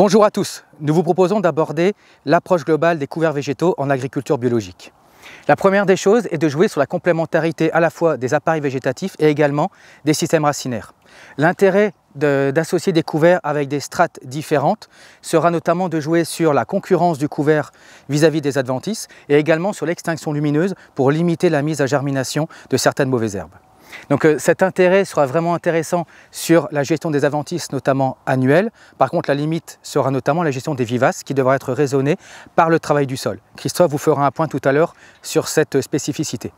Bonjour à tous, nous vous proposons d'aborder l'approche globale des couverts végétaux en agriculture biologique. La première des choses est de jouer sur la complémentarité à la fois des appareils végétatifs et également des systèmes racinaires. L'intérêt d'associer des couverts avec des strates différentes sera notamment de jouer sur la concurrence du couvert vis-à-vis des adventices et également sur l'extinction lumineuse pour limiter la mise à germination de certaines mauvaises herbes. Donc cet intérêt sera vraiment intéressant sur la gestion des adventices, notamment annuels. Par contre, la limite sera notamment la gestion des vivaces qui devra être raisonnée par le travail du sol. Christophe vous fera un point tout à l'heure sur cette spécificité.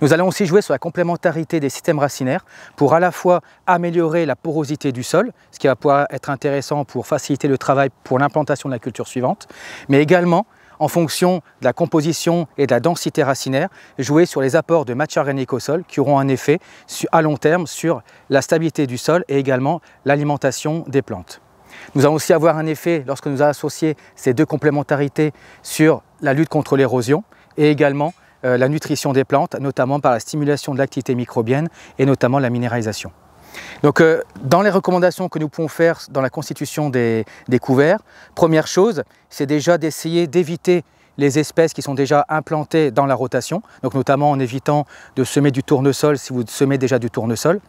Nous allons aussi jouer sur la complémentarité des systèmes racinaires pour à la fois améliorer la porosité du sol, ce qui va pouvoir être intéressant pour faciliter le travail pour l'implantation de la culture suivante, mais également en fonction de la composition et de la densité racinaire, jouer sur les apports de matière organique au sol qui auront un effet à long terme sur la stabilité du sol et également l'alimentation des plantes. Nous allons aussi avoir un effet, lorsque nous allons associer ces deux complémentarités, sur la lutte contre l'érosion et également la nutrition des plantes, notamment par la stimulation de l'activité microbienne et notamment la minéralisation. Donc, dans les recommandations que nous pouvons faire dans la constitution des couverts, première chose, c'est déjà d'essayer d'éviter les espèces qui sont déjà implantées dans la rotation, donc notamment en évitant de semer du tournesol si vous semez déjà du tournesol.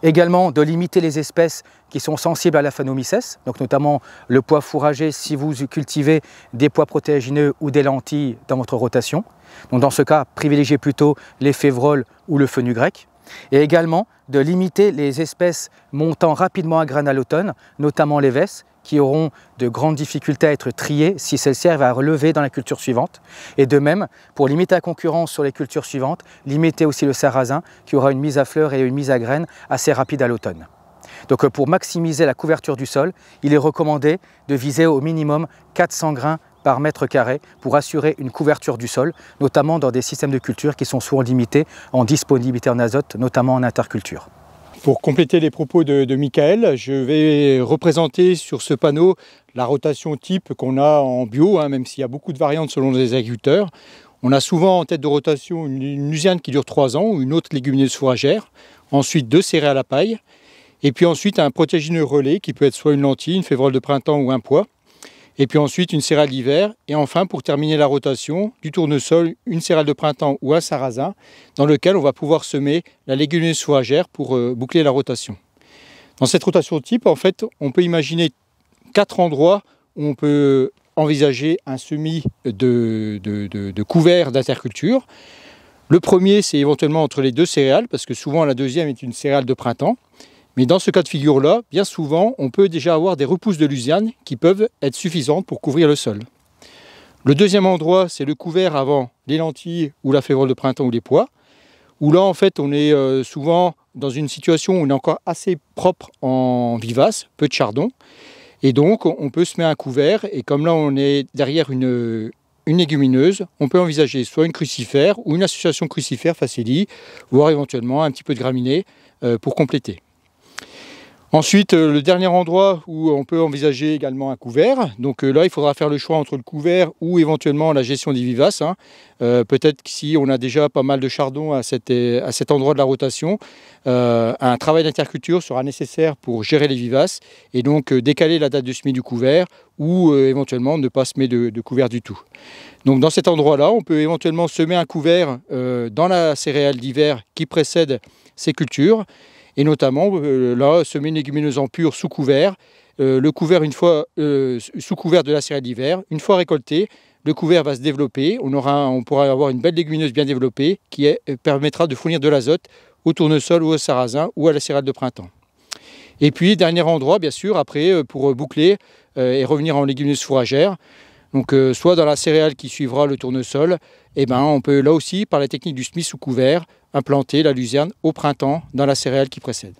Également de limiter les espèces qui sont sensibles à la phanomycès, donc notamment le pois fourrager si vous cultivez des pois protéagineux ou des lentilles dans votre rotation. Donc dans ce cas, privilégiez plutôt les févroles ou le fenugrec. Et également de limiter les espèces montant rapidement à graines à l'automne, notamment les vesses, qui auront de grandes difficultés à être triées si celles-ci arrivent à relever dans la culture suivante. Et de même, pour limiter la concurrence sur les cultures suivantes, limiter aussi le sarrasin qui aura une mise à fleurs et une mise à graines assez rapide à l'automne. Donc pour maximiser la couverture du sol, il est recommandé de viser au minimum 400 grains par mètre carré pour assurer une couverture du sol, notamment dans des systèmes de culture qui sont souvent limités en disponibilité en azote, notamment en interculture. Pour compléter les propos de Michael, je vais représenter sur ce panneau la rotation type qu'on a en bio, même s'il y a beaucoup de variantes selon les agriculteurs. On a souvent en tête de rotation une luzerne qui dure 3 ans ou une autre légumineuse fourragère, ensuite 2 céréales à paille, et puis ensuite un protéagineux relais qui peut être soit une lentille, une févrole de printemps ou un pois. Et puis ensuite une céréale d'hiver, et enfin pour terminer la rotation, du tournesol, une céréale de printemps ou un sarrasin, dans lequel on va pouvoir semer la légumineuse fourragère pour boucler la rotation. Dans cette rotation type, en fait, on peut imaginer 4 endroits où on peut envisager un semis de couverts d'interculture. Le premier, c'est éventuellement entre les 2 céréales, parce que souvent la deuxième est une céréale de printemps. Mais dans ce cas de figure-là, bien souvent, on peut déjà avoir des repousses de luzerne qui peuvent être suffisantes pour couvrir le sol. Le deuxième endroit, c'est le couvert avant les lentilles ou la févrole de printemps ou les pois, où là, en fait, on est souvent dans une situation où on est encore assez propre en vivace, peu de chardon. Et donc, on peut semer un couvert, et comme là, on est derrière une légumineuse, on peut envisager soit une crucifère ou une association crucifère-facélie, voire éventuellement un petit peu de graminées pour compléter. Ensuite, le dernier endroit où on peut envisager également un couvert, donc là il faudra faire le choix entre le couvert ou éventuellement la gestion des vivaces. Peut-être que si on a déjà pas mal de chardon à cet endroit de la rotation, un travail d'interculture sera nécessaire pour gérer les vivaces et donc décaler la date de semis du couvert ou éventuellement ne pas semer de couvert du tout. Donc dans cet endroit-là, on peut éventuellement semer un couvert dans la céréale d'hiver qui précède ces cultures. Et notamment, là, semer une légumineuse en pur sous couvert, le couvert sous couvert de la céréale d'hiver. Une fois récolté, le couvert va se développer, on pourra avoir une belle légumineuse bien développée qui permettra de fournir de l'azote au tournesol ou au sarrasin ou à la céréale de printemps. Et puis, dernier endroit, bien sûr, après, pour boucler et revenir en légumineuse fourragère, donc soit dans la céréale qui suivra le tournesol, on peut là aussi, par la technique du semis sous couvert, implanter la luzerne au printemps dans la céréale qui précède.